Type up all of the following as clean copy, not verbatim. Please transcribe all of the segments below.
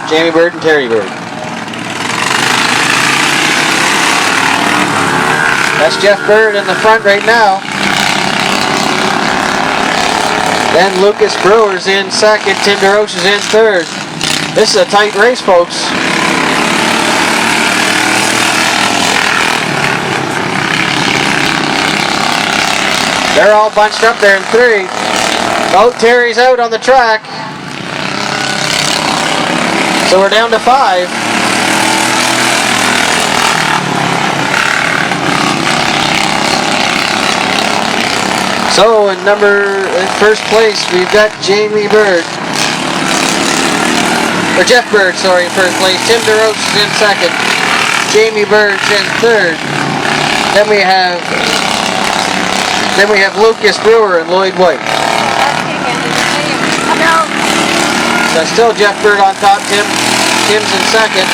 Jamie Bird and Terry Bird. That's Jeff Bird in the front right now. Then Lucas Brewer's in second. Tim DeRoche is in third. This is a tight race, folks. They're all bunched up there in three. Oh, Terry's out on the track. So we're down to 5. So in first place we've got Jamie Bird. Or Jeff Bird, sorry, in first place. Tim DeRoche is in second. Jamie Bird's in third. Then we have Lucas Brewer and Lloyd White. So still Jeff Bird on top. Tim's in second.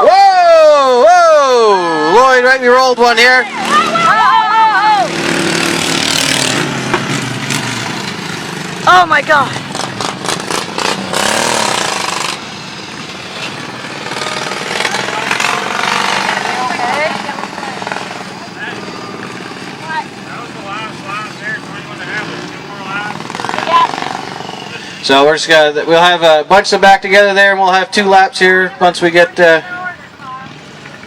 Whoa! Whoa! Lloyd, right, we rolled one here. Oh my God! So we're just gonna, we'll have a bunch of them back together there, and we'll have 2 laps here once we get.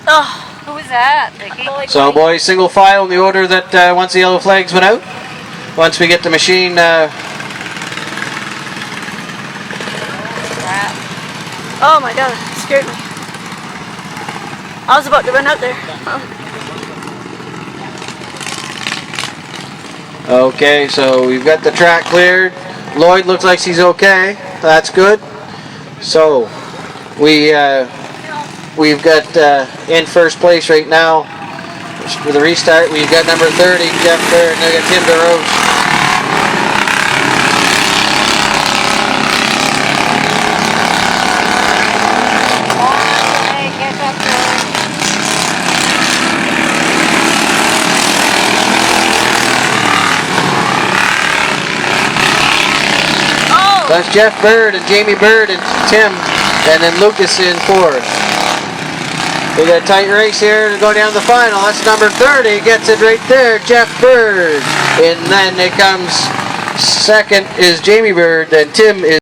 Oh, who was that, Vicky? So boys, single file in the order that once the yellow flags went out. Once we get the machine. Oh my God, it scared me. I was about to run out there. Okay, so we've got the track cleared. Lloyd looks like he's okay. That's good. So we've got in first place right now for the restart. We've got number 30, Jeff Bird, and we got Tim DeRoche. That's Jeff Bird and Jamie Bird and Tim, and then Lucas in fourth. We got a tight race here to go down to the final. That's number 30, gets it right there, Jeff Bird. And then it comes second is Jamie Bird, then Tim is